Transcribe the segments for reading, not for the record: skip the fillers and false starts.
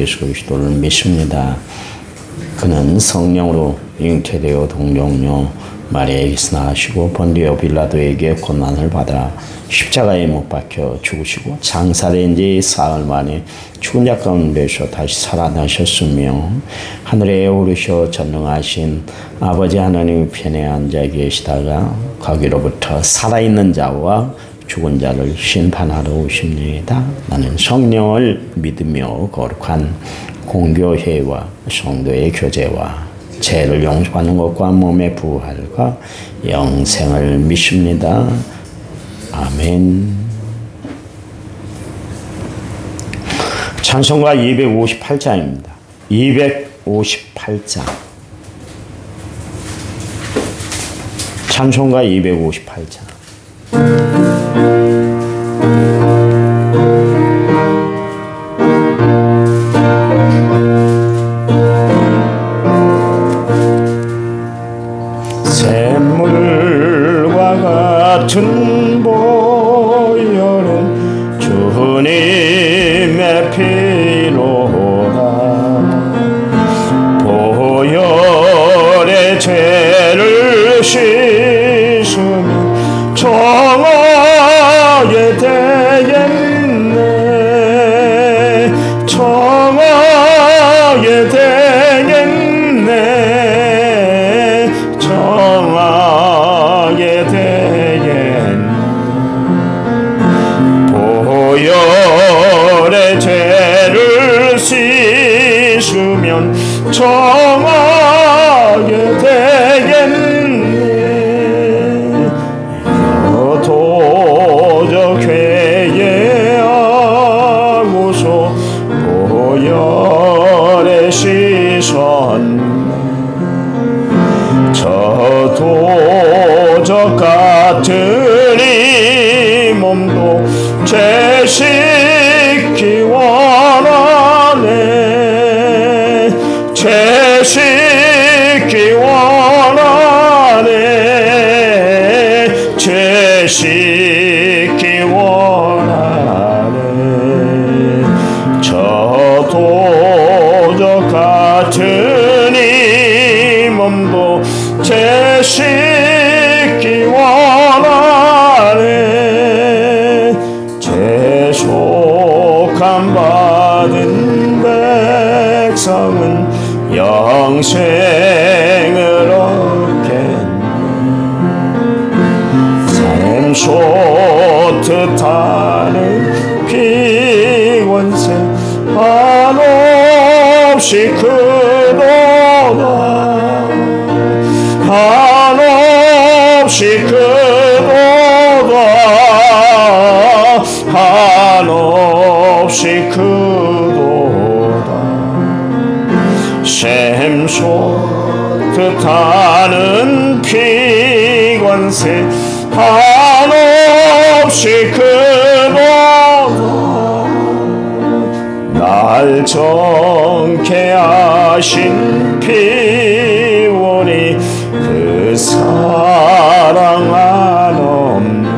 예수 그리스도를 믿습니다. 그는 성령으로 잉태되어 동정녀 마리아에게서 나시고 본디오 빌라도에게 고난을 받아 십자가에 못 박혀 죽으시고 장사된 지 사흘 만에 죽은 자 가운데서 다시 살아나셨으며 하늘에 오르셔 전능하신 아버지 하나님 편에 앉아 계시다가 거기로부터 살아있는 자와 죽은 자를 심판하러 오십니다. 나는 성령을 믿으며 거룩한 공교회와 성도의 교제와 죄를 용서하는 것과 몸의 부활과 영생을 믿습니다. 아멘. 찬송가 258장입니다. 258장. 찬송가 258장. 샘물과 같은 보혈은 주님의 피로다. 보혈의 죄를 씻으면 정하게 되겠네. 정하게 되겠네. 정하게 되겠네. 보혈의 죄를 씻으면 정하게 되겠네. 도적 회개하고서 보혈에 씻었네. 저 도적 같은 이 몸도 죄 씻기 원하네. 죄 씻기 원하네. 죄 씻기 원하네. 저 도적 같은 이 몸도 죄 씻기 원하네. 죄속함 받은 백성은 영생을 얻겠네. 샘솟듯하는 피권세 한없이 크도다. 한없이 크도다. 한없이 크도다. 샘솟듯하는 피권세 한없이 크도다. 날 정케 하신 피원이 그 사랑 한없네.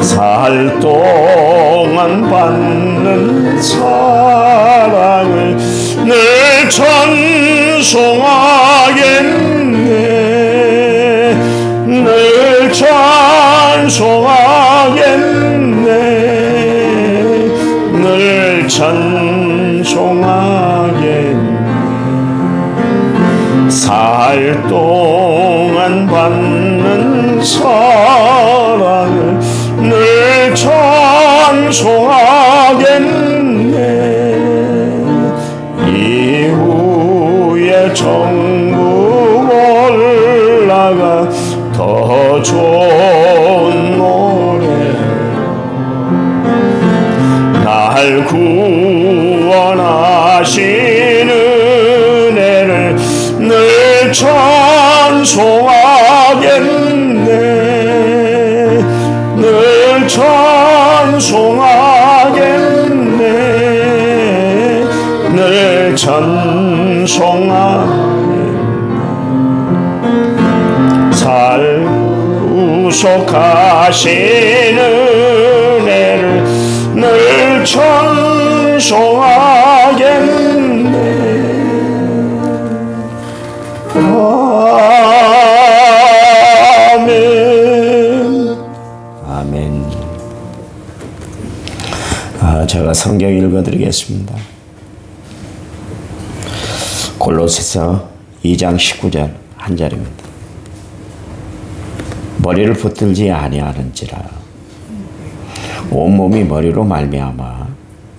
살 동안 받는 사랑을 늘 찬송하겠네. 늘 찬송하겠네. 늘 찬송하겠네. 살 동안 받는 사랑을 늘 찬송하겠네. 이후에 천국 올라가 더 좋은 노래 날 구원하신 은혜를 늘 찬송하겠네. 늘 찬송하겠네. 늘 찬송하겠네. 살 구속하신 은혜를 늘 찬송하겠네. 아멘. 아멘. 제가 성경 읽어드리겠습니다. 골로새서 2장 19절 한 절입니다. 머리를 붙들지 아니하는지라 온몸이 머리로 말미암아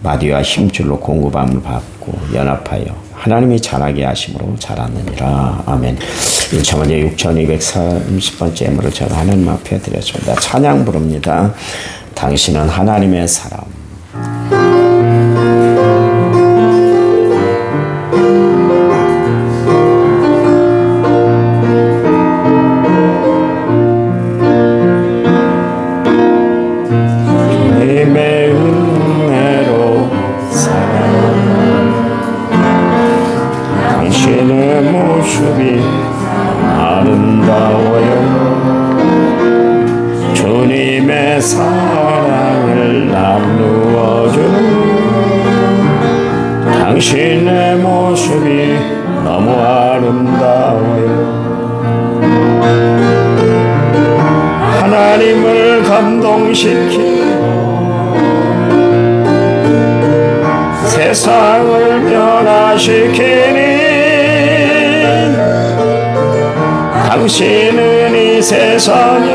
마디와 힘줄로 공급함을 받고 연합하여 하나님이 자라게 하심으로 자랐느니라. 아멘. 1차번째 6230번째 예물을 제가 하나님 앞에 드렸습니다. 찬양 부릅니다. 당신은 하나님의 사람. 주님의 은혜로 살아 당신의 모습이 아름다워요. 주님의 사랑을 나누어주는 당신의 모습이 너무 아름다워요. 하나님을 감동시키고 세상을 변화시키니 당신은 이 세상에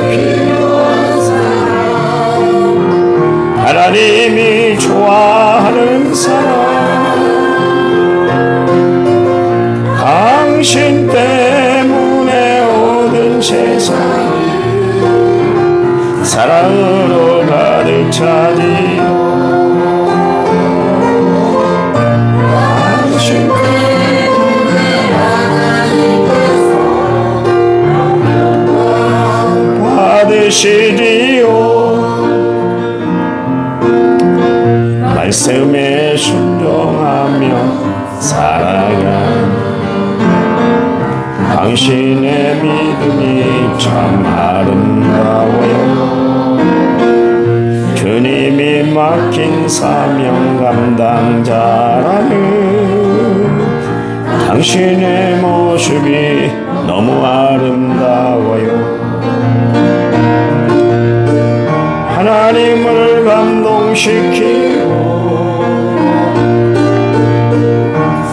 필요한 사람, 하나님이 좋아하는 사람, 당신 때문에 모든 세상이 사랑으로 가득 차지요. 당신 받으시리요. 말씀에 순종하며 살아간 당신의 믿음이 참 아름다워요. 주님이 맡긴 사명 감당자라는 당신의 모습이 너무 아름다워요. 하나님을 감동시키고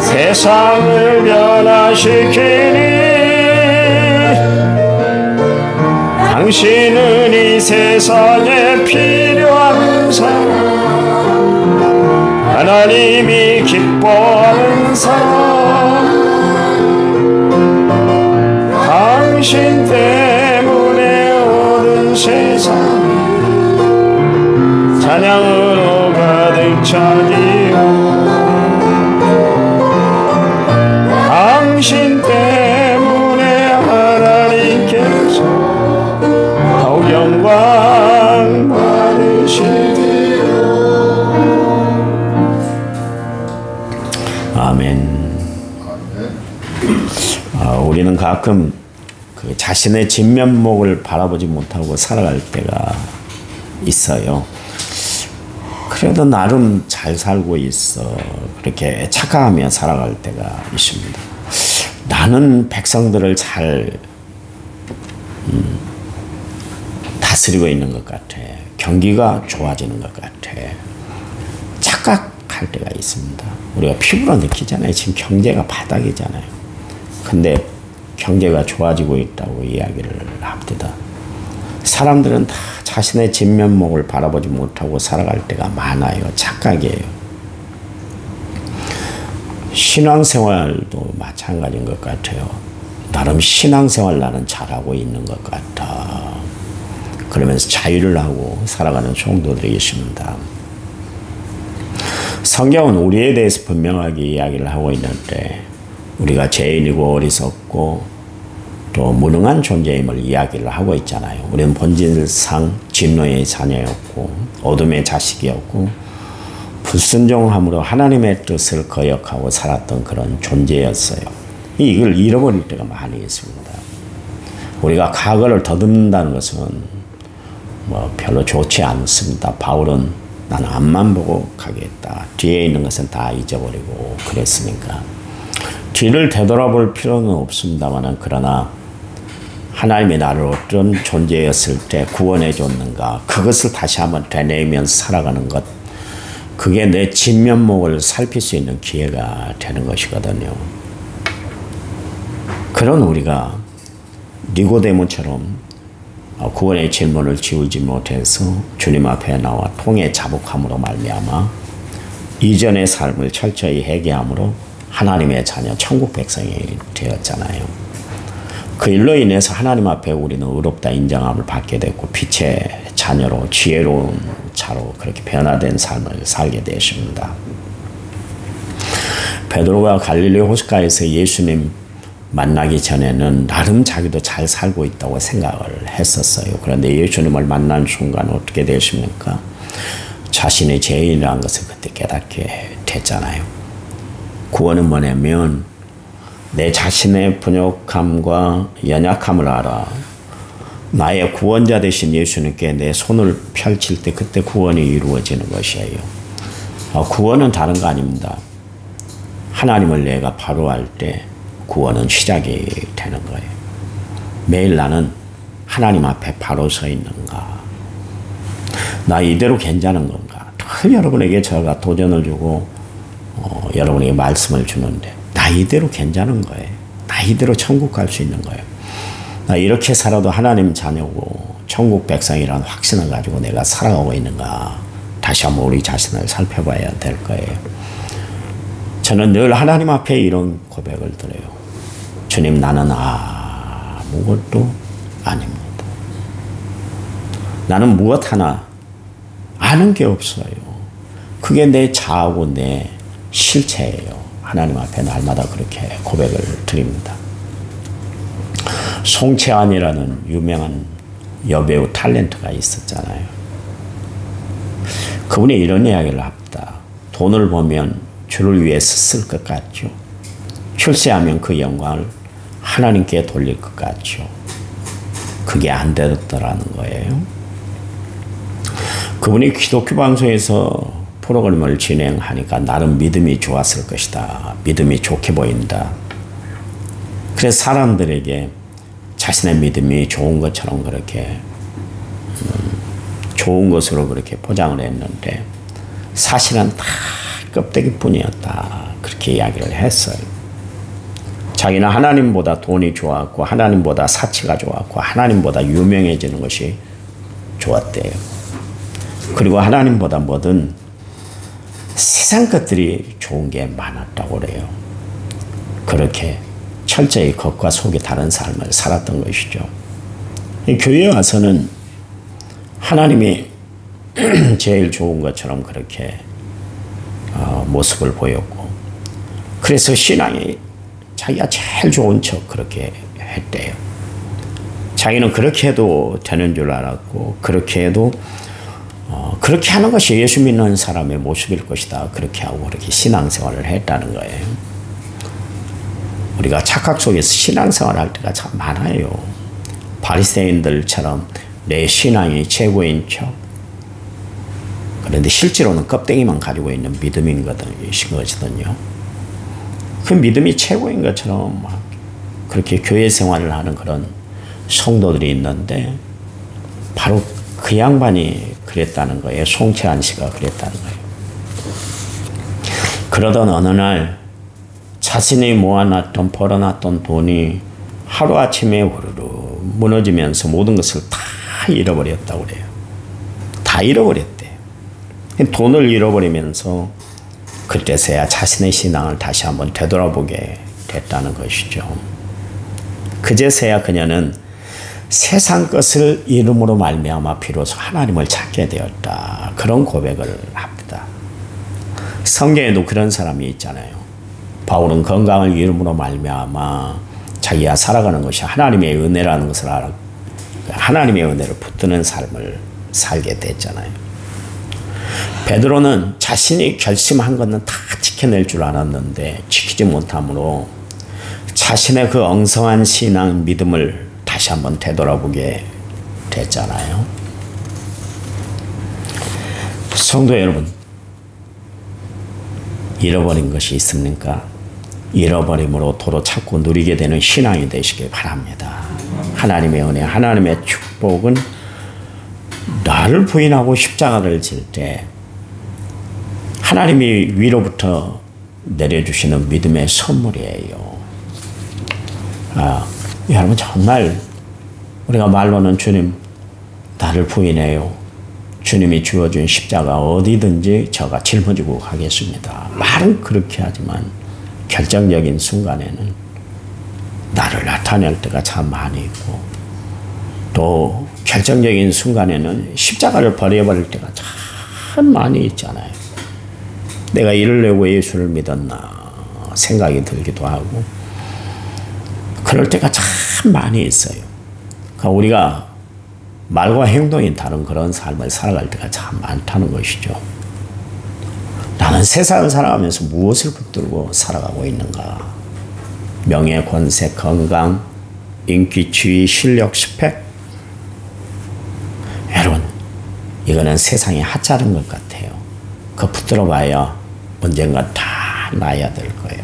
세상을 변화시키니 당신은 이 세상에 필요한 사람, 하나님이 기뻐하는 사람, 당신 때문에 모든 세상 찬양으로 가득 차지요. 당신 때문에 하나님께서 더욱 영광 받으시리요. 아멘. 우리는 가끔 그 자신의 진면목을 바라보지 못하고 살아갈 때가 있어요. 그래도 나름 잘 살고 있어. 그렇게 착각하며 살아갈 때가 있습니다. 나는 백성들을 잘 다스리고 있는 것 같아. 경기가 좋아지는 것 같아. 착각할 때가 있습니다. 우리가 피부로 느끼잖아요. 지금 경제가 바닥이잖아요. 근데 경제가 좋아지고 있다고 이야기를 합니다. 사람들은 다 자신의 진면목을 바라보지 못하고 살아갈 때가 많아요. 착각이에요. 신앙생활도 마찬가지인 것 같아요. 나름 신앙생활 나는 잘하고 있는 것 같아. 그러면서 자유를 하고 살아가는 성도들이 있습니다. 성경은 우리에 대해서 분명하게 이야기를 하고 있는데 우리가 죄인이고 어리석고 또 무능한 존재임을 이야기를 하고 있잖아요. 우리는 본질상 진노의 자녀였고 어둠의 자식이었고 불순종함으로 하나님의 뜻을 거역하고 살았던 그런 존재였어요. 이걸 잃어버릴 때가 많이 있습니다. 우리가 과거를 더듬는다는 것은 별로 좋지 않습니다. 바울은 나는 앞만 보고 가겠다. 뒤에 있는 것은 다 잊어버리고 그랬으니까. 뒤를 되돌아볼 필요는 없습니다만 그러나 하나님이 나를 어떤 존재였을 때 구원해 줬는가 그것을 다시 한번 되뇌이면서 살아가는 것, 그게 내 진면목을 살필 수 있는 기회가 되는 것이거든요. 그런 우리가 니고데모처럼 구원의 질문을 지우지 못해서 주님 앞에 나와 통해 자복함으로 말미암아 이전의 삶을 철저히 회개함으로 하나님의 자녀 천국 백성이 되었잖아요. 그 일로 인해서 하나님 앞에 우리는 의롭다 인정함을 받게 됐고 빛의 자녀로 지혜로운 자로 그렇게 변화된 삶을 살게 되십니다. 베드로가 갈릴리 호숫가에서 예수님 만나기 전에는 나름 자기도 잘 살고 있다고 생각을 했었어요. 그런데 예수님을 만난 순간 어떻게 되십니까? 자신의 죄인이라는 것을 그때 깨닫게 됐잖아요. 구원은 뭐냐면 내 자신의 부족함과 연약함을 알아 나의 구원자 되신 예수님께 내 손을 펼칠 때 그때 구원이 이루어지는 것이에요. 구원은 다른 거 아닙니다. 하나님을 내가 바로 할 때 구원은 시작이 되는 거예요. 매일 나는 하나님 앞에 바로 서 있는가? 나 이대로 괜찮은 건가? 늘 여러분에게 제가 도전을 주고 여러분에게 말씀을 주는데 나 이대로 괜찮은 거예요. 나 이대로 천국 갈 수 있는 거예요. 나 이렇게 살아도 하나님 자녀고 천국 백성이라는 확신을 가지고 내가 살아가고 있는가? 다시 한번 우리 자신을 살펴봐야 될 거예요. 저는 늘 하나님 앞에 이런 고백을 드려요. 주님, 나는 아무것도 아닙니다. 나는 무엇 하나 아는 게 없어요. 그게 내 자아고 내 실체예요. 하나님 앞에 날마다 그렇게 고백을 드립니다. 송채환이라는 유명한 여배우 탤런트가 있었잖아요. 그분이 이런 이야기를 합니다. 돈을 보면 주를 위해서 쓸 것 같죠. 출세하면 그 영광을 하나님께 돌릴 것 같죠. 그게 안 되더라는 거예요. 그분이 기독교 방송에서 프로그램을 진행하니까 나름 믿음이 좋았을 것이다. 믿음이 좋게 보인다. 그래서 사람들에게 자신의 믿음이 좋은 것처럼 그렇게 좋은 것으로 그렇게 포장을 했는데 사실은 다 껍데기뿐이었다. 그렇게 이야기를 했어요. 자기는 하나님보다 돈이 좋았고 하나님보다 사치가 좋았고 하나님보다 유명해지는 것이 좋았대요. 그리고 하나님보다 뭐든 세상 것들이 좋은 게 많았다고 그래요. 그렇게 철저히 겉과 속이 다른 삶을 살았던 것이죠. 교회에 와서는 하나님이 제일 좋은 것처럼 그렇게 모습을 보였고 그래서 신앙이 자기가 제일 좋은 척 그렇게 했대요. 자기는 그렇게 해도 되는 줄 알았고 그렇게 해도 그렇게 하는 것이 예수 믿는 사람의 모습일 것이다. 그렇게 하고 그렇게 신앙생활을 했다는 거예요. 우리가 착각 속에서 신앙생활을 할 때가 참 많아요. 바리새인들처럼 내 신앙이 최고인 척. 그런데 실제로는 껍데기만 가지고 있는 믿음인 것이거든요. 그 믿음이 최고인 것처럼 막 그렇게 교회 생활을 하는 그런 성도들이 있는데 바로 그 양반이 그랬다는 거예요. 송채환 씨가 그랬다는 거예요. 그러던 어느 날 자신이 모아놨던 벌어놨던 돈이 하루아침에 후루룩 무너지면서 모든 것을 다 잃어버렸다고 그래요. 다 잃어버렸대요. 돈을 잃어버리면서 그때서야 자신의 신앙을 다시 한번 되돌아보게 됐다는 것이죠. 그제서야 그녀는 세상 것을 이름으로 말미암아 비로소 하나님을 찾게 되었다. 그런 고백을 합니다. 성경에도 그런 사람이 있잖아요. 바울은 건강을 이름으로 말미암아 자기가 살아가는 것이 하나님의 은혜라는 것을 알아 하나님의 은혜를 붙드는 삶을 살게 됐잖아요. 베드로는 자신이 결심한 것은 다 지켜낼 줄 알았는데 지키지 못함으로 자신의 그 엉성한 신앙 믿음을 다시 한번 되돌아보게 됐잖아요. 성도 여러분, 잃어버린 것이 있습니까? 잃어버림으로 도로 찾고 누리게 되는 신앙이 되시길 바랍니다. 하나님의 은혜, 하나님의 축복은 나를 부인하고 십자가를 질 때 하나님이 위로부터 내려주시는 믿음의 선물이에요. 여러분, 정말 우리가 말로는 주님 나를 부인해요, 주님이 주어준 십자가 어디든지 저가 짊어지고 가겠습니다. 말은 그렇게 하지만 결정적인 순간에는 나를 나타낼 때가 참 많이 있고, 또 결정적인 순간에는 십자가를 버려버릴 때가 참 많이 있잖아요. 내가 이러려고 예수를 믿었나 생각이 들기도 하고, 그럴 때가 참 많이 있어요. 그러니까 우리가 말과 행동이 다른 그런 삶을 살아갈 때가 참 많다는 것이죠. 나는 세상을 살아가면서 무엇을 붙들고 살아가고 있는가? 명예, 권세, 건강, 인기, 지위, 실력, 스펙? 여러분, 이거는 세상이 하찮은 것 같아요. 그거 붙들어 봐야 언젠가 다 나야 될 거예요.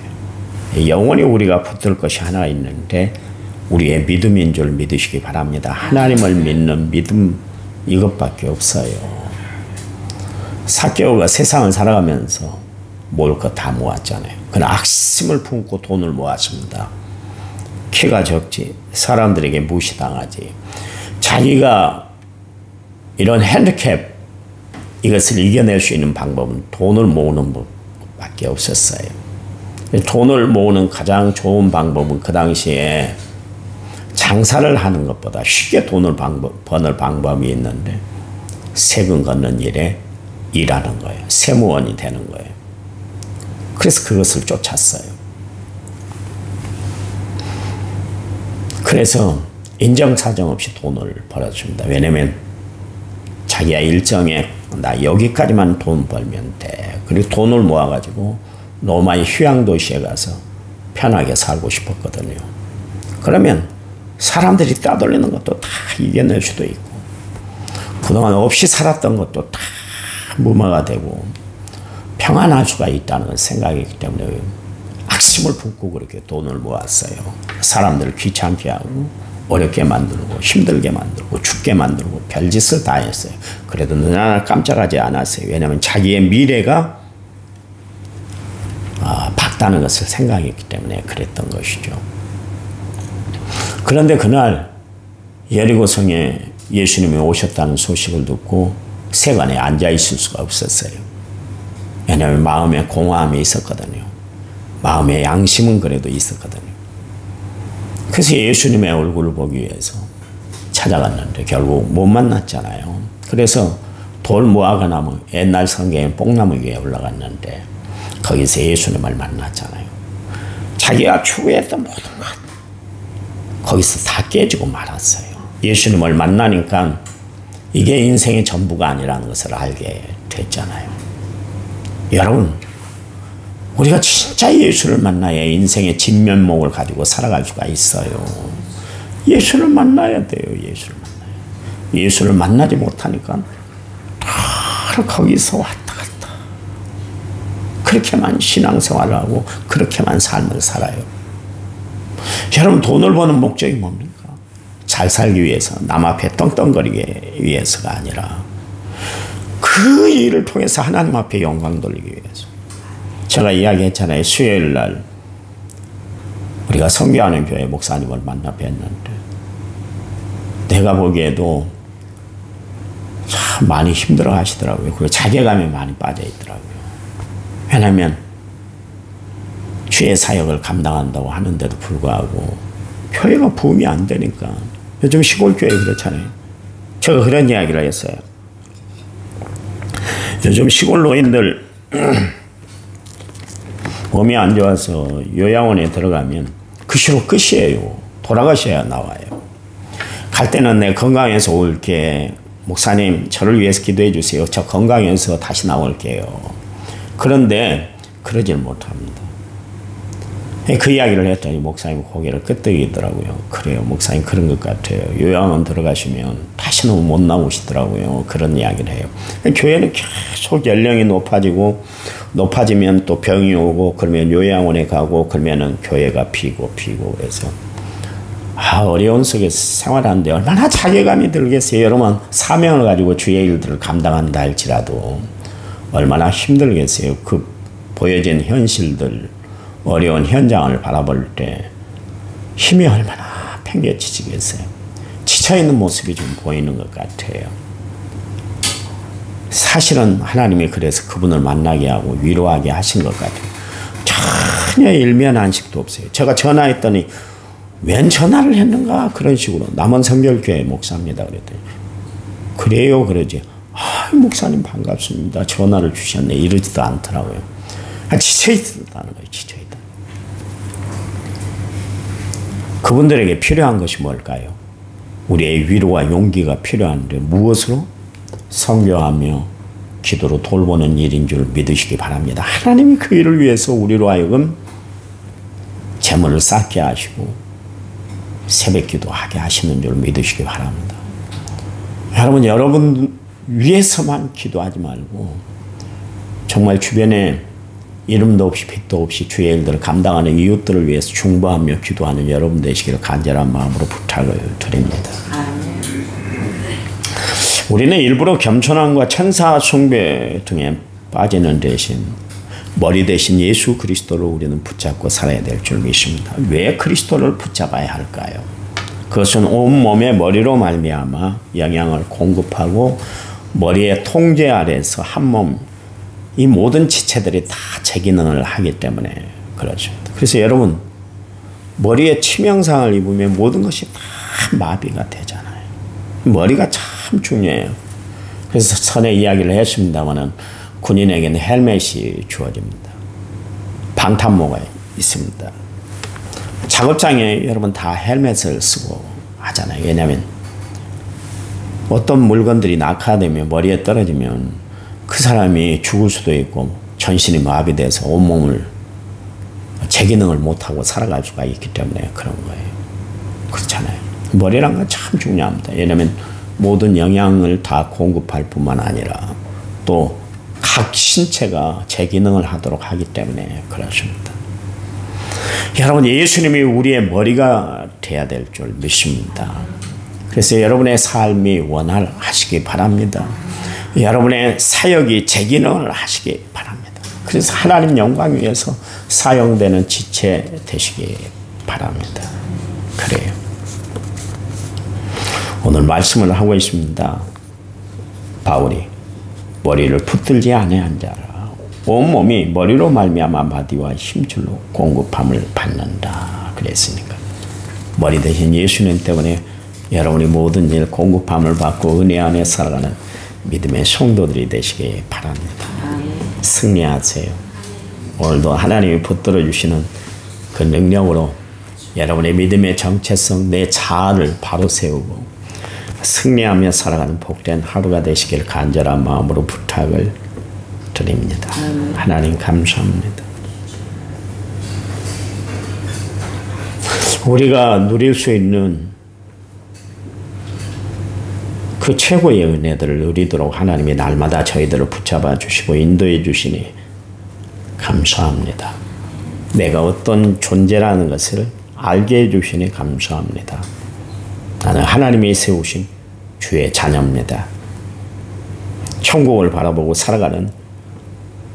영원히 우리가 붙들 것이 하나 있는데 우리의 믿음인 줄 믿으시기 바랍니다. 하나님을 믿는 믿음, 이것밖에 없어요. 삭개오가 세상을 살아가면서 모을 것 다 모았잖아요. 그는 악심을 품고 돈을 모았습니다. 키가 적지, 사람들에게 무시당하지, 자기가 이런 핸디캡, 이것을 이겨낼 수 있는 방법은 돈을 모으는 것밖에 없었어요. 돈을 모으는 가장 좋은 방법은 그 당시에 장사를 하는 것보다 쉽게 돈을 버는 방법이 있는데, 세금 걷는 일에 일하는 거예요. 세무원이 되는 거예요. 그래서 그것을 쫓았어요. 그래서 인정사정 없이 돈을 벌어줍니다. 왜냐면 자기가 일정에 나 여기까지만 돈 벌면 돼. 그리고 돈을 모아가지고 로마의 휴양도시에 가서 편하게 살고 싶었거든요. 그러면 사람들이 따돌리는 것도 다 이겨낼 수도 있고, 그동안 없이 살았던 것도 다 무마가 되고 평안할 수가 있다는 생각이기 때문에 악심을 품고 그렇게 돈을 모았어요. 사람들을 귀찮게 하고 어렵게 만들고 힘들게 만들고 죽게 만들고 별짓을 다 했어요. 그래도 너나 깜짝하지 않았어요. 왜냐하면 자기의 미래가 밝다는 것을 생각했기 때문에 그랬던 것이죠. 그런데 그날 여리고성에 예수님이 오셨다는 소식을 듣고 세관에 앉아 있을 수가 없었어요. 왜냐하면 마음에 공허함이 있었거든요. 마음의 양심은 그래도 있었거든요. 그래서 예수님의 얼굴을 보기 위해서 찾아갔는데 결국 못 만났잖아요. 그래서 돌 모아가 나무, 옛날 성경에 뽕나무 위에 올라갔는데 거기서 예수님을 만났잖아요. 자기가 추구했던 모든 것 거기서 다 깨지고 말았어요. 예수님을 만나니까 이게 인생의 전부가 아니라는 것을 알게 됐잖아요. 여러분, 우리가 진짜 예수를 만나야 인생의 진면목을 가지고 살아갈 수가 있어요. 예수를 만나야 돼요. 예수를 만나야. 예수를 만나지 못하니까 다 거기서 왔다 갔다. 그렇게만 신앙생활을 하고 그렇게만 삶을 살아요. 여러분, 돈을 버는 목적이 뭡니까? 잘 살기 위해서, 남 앞에 떵떵거리기 위해서가 아니라 그 일을 통해서 하나님 앞에 영광 돌리기 위해서. 제가 이야기했잖아요. 수요일 날 우리가 선교하는 교회 목사님을 만나 뵀는데 내가 보기에도 참 많이 힘들어 하시더라고요. 그리고 자괴감에 많이 빠져 있더라고요. 왜냐하면 주의 사역을 감당한다고 하는데도 불구하고 교회가 부흥이 안 되니까. 요즘 시골 교회 그렇잖아요. 제가 그런 이야기를 했어요. 요즘 시골 노인들 몸이 안 좋아서 요양원에 들어가면 그 시로 끝이에요. 돌아가셔야 나와요. 갈 때는 내 건강해서 올게. 목사님 저를 위해서 기도해 주세요. 저 건강해서 다시 나올게요. 그런데 그러질 못합니다. 그 이야기를 했더니 목사님 고개를 끄덕이더라고요. 그래요, 목사님 그런 것 같아요. 요양원 들어가시면 다시는 못 나오시더라고요. 그런 이야기를 해요. 교회는 계속 연령이 높아지면 또 병이 오고, 그러면 요양원에 가고, 그러면은 교회가 비고 그래서 어려운 속에서 생활하는데 얼마나 자괴감이 들겠어요. 여러분, 사명을 가지고 주의 일들을 감당한다 할지라도 얼마나 힘들겠어요. 그 보여진 현실들, 어려운 현장을 바라볼 때 힘이 얼마나 팽개치시겠어요. 지쳐있는 모습이 좀 보이는 것 같아요. 사실은 하나님이 그래서 그분을 만나게 하고 위로하게 하신 것 같아요. 전혀 일면 안식도 없어요. 제가 전화했더니 웬 전화를 했는가 그런 식으로, 남원성결교회 목사입니다 그랬더니 그래요 그러지. 목사님 반갑습니다. 전화를 주셨네 이러지도 않더라고요. 지쳐있다는 거예요. 지쳐있다. 그분들에게 필요한 것이 뭘까요? 우리의 위로와 용기가 필요한데 무엇으로? 선교하며 기도로 돌보는 일인 줄 믿으시기 바랍니다. 하나님이 그 일을 위해서 우리로 하여금 재물을 쌓게 하시고 새벽 기도하게 하시는 줄 믿으시기 바랍니다. 여러분 위해서만 기도하지 말고 정말 주변에 이름도 없이 빛도 없이 주의 일들을 감당하는 이웃들을 위해서 중보하며 기도하는 여러분 되시기를 간절한 마음으로 부탁을 드립니다. 우리는 일부러 겸손함과 천사 숭배 등에 빠지는 대신 머리 대신 예수 그리스도를 우리는 붙잡고 살아야 될 줄 믿습니다. 왜 그리스도를 붙잡아야 할까요? 그것은 온몸의 머리로 말미암아 영양을 공급하고 머리의 통제 아래서 한몸 이 모든 지체들이 다 제 기능을 하기 때문에 그렇죠. 그래서 여러분 머리에 치명상을 입으면 모든 것이 다 마비가 되잖아요. 머리가 참 중요해요. 그래서 전에 이야기를 했습니다마는 군인에게는 헬멧이 주어집니다. 방탄모가 있습니다. 작업장에 여러분 다 헬멧을 쓰고 하잖아요. 왜냐하면 어떤 물건들이 낙하되면 머리에 떨어지면 그 사람이 죽을 수도 있고 전신이 마비돼서 온몸을 제 기능을 못하고 살아갈 수가 있기 때문에 그런 거예요. 그렇잖아요. 머리란 건 참 중요합니다. 왜냐하면 모든 영양을 다 공급할 뿐만 아니라 또 각 신체가 제 기능을 하도록 하기 때문에 그렇습니다. 여러분 예수님이 우리의 머리가 돼야 될 줄 믿습니다. 그래서 여러분의 삶이 원활하시기 바랍니다. 여러분의 사역이 제 기능을 하시기 바랍니다. 그래서 하나님 영광 위해서 사용되는 지체 되시기 바랍니다. 그래요. 오늘 말씀을 하고 있습니다. 바울이 머리를 붙들지 아니한 자라 온몸이 머리로 말미암아 바디와 힘줄로 공급함을 받는다 그랬으니까 머리 대신 예수님 때문에 여러분이 모든 일 공급함을 받고 은혜 안에 살아가는 믿음의 성도들이 되시기 바랍니다. 승리하세요. 오늘도 하나님이 붙들어 주시는 그 능력으로 여러분의 믿음의 정체성, 내 자아를 바로 세우고 승리하며 살아가는 복된 하루가 되시길 간절한 마음으로 부탁을 드립니다. 하나님 감사합니다. 우리가 누릴 수 있는 그 최고의 은혜들을 누리도록 하나님이 날마다 저희들을 붙잡아 주시고 인도해 주시니 감사합니다. 내가 어떤 존재라는 것을 알게 해주시니 감사합니다. 나는 하나님이 세우신 주의 자녀입니다. 천국을 바라보고 살아가는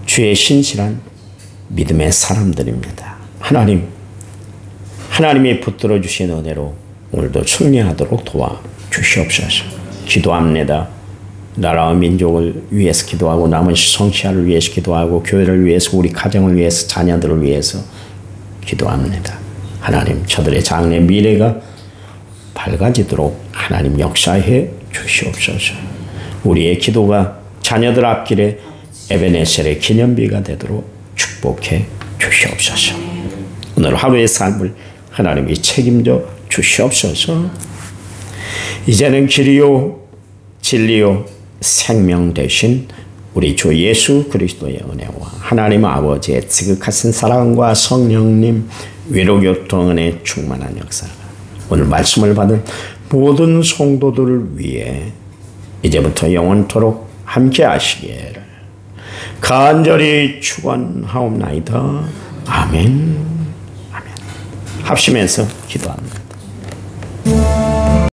주의 신실한 믿음의 사람들입니다. 하나님이 붙들어 주신 은혜로 오늘도 승리하도록 도와주시옵소서. 기도합니다. 나라와 민족을 위해서 기도하고 남은 성시아를 위해서 기도하고 교회를 위해서 우리 가정을 위해서 자녀들을 위해서 기도합니다. 하나님 저들의 장래 미래가 밝아지도록 하나님 역사해 주시옵소서. 우리의 기도가 자녀들 앞길에 에베네셀의 기념비가 되도록 축복해 주시옵소서. 오늘 하루의 삶을 하나님이 책임져 주시옵소서. 이제는 길이요 진리요 생명 되신 우리 주 예수 그리스도의 은혜와 하나님 아버지의 지극하신 사랑과 성령님 위로교통 은혜 충만한 역사가 오늘 말씀을 받은 모든 성도들을 위해 이제부터 영원토록 함께 하시기를 간절히 축원하옵나이다. 아멘. 아멘. 합심해서 기도합니다.